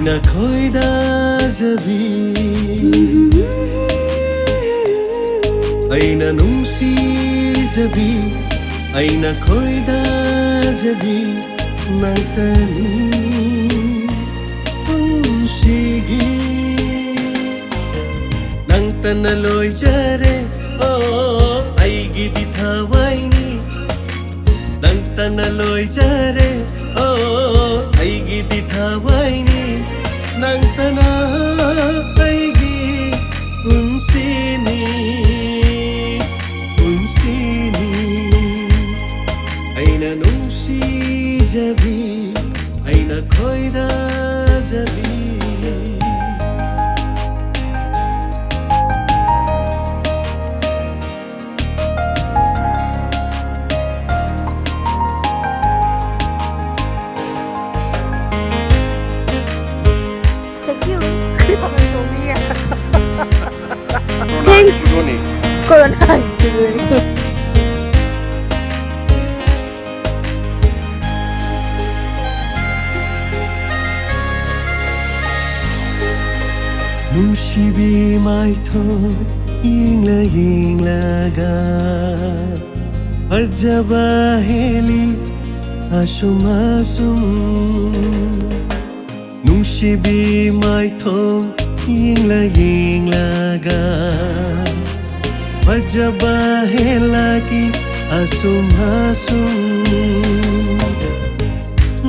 ꯑꯩꯅ ꯈꯣꯏꯗꯥꯖꯕꯤ ꯑꯩꯅ ꯅꯨꯡꯁꯤꯖꯕꯤ ꯑꯩꯅ ꯈꯣꯏꯗꯥꯖꯕꯤ ꯅꯪꯇꯅꯤ ꯄꯨꯟꯁꯤꯒꯤ ꯅꯪꯇꯅ ꯂꯣꯏꯖꯔꯦ ꯑꯩꯒꯤꯗꯤ ꯊꯋꯥꯏꯅꯤ ꯅꯪꯇꯅ ꯂꯣꯏꯖꯔꯦ ꯑꯩꯒꯤꯗꯤ ꯊꯋꯥꯏꯅꯤ ꯅꯪꯇꯅ ꯑꯩꯒꯤ ꯄꯨꯟꯁꯤꯅꯤ ꯄꯨꯟꯁꯤꯅꯤ ꯑꯩꯅ ꯅꯨꯡꯁꯤꯖꯕꯤ ꯑꯩꯅ ꯈꯣꯏꯗꯥꯖꯕꯤ Corona dulu. Nungsibi maitho yinglaga Ajaba heli asum asum Nungsibi maitho yinglaga Ajaba helaki asum asum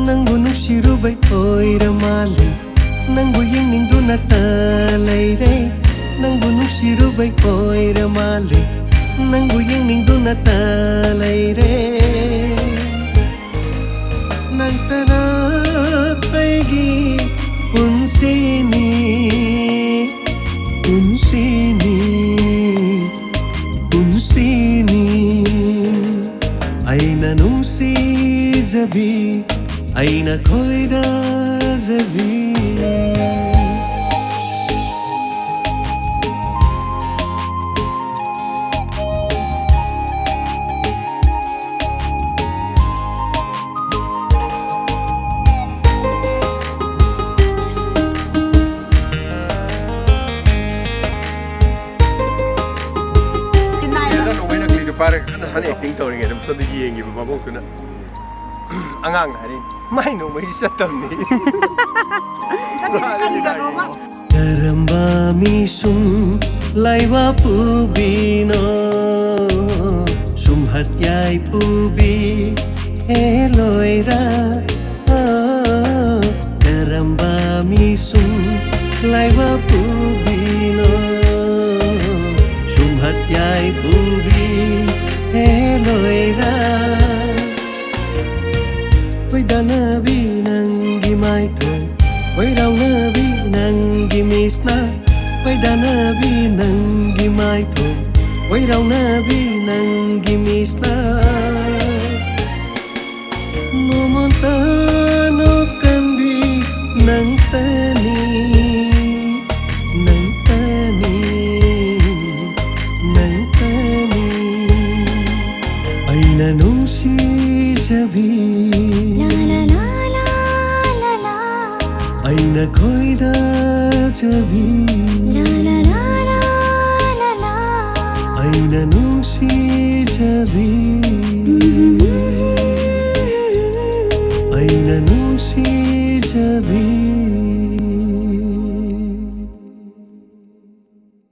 Nangbu nungsirubai oira mali Nangbu yingnindu talairai Nangbu nungsirubai oira mali Nangbu yingnindu talairai Nangtana aigi punsini punsini punsini Aina nungsijabi aina khoidajabi Pare kana san acting tawri ngai dum so di yengi ba bong tuna angang hari mai no mai satamni Karamba misum laiwa pubino sumhat yai pubi eloira Karamba misum laiwa pubino sumhat yai pubi eloira Waidanabi nangi maithoi Wairaunabi nangi misna Waidanabi nangi maithoi Wairaunabi nangi misna Momontano kanbi nangtani nangtani nangtani Aina nungsijabi Aina khoidajabi Aina nungsijabi Aina nungsijabi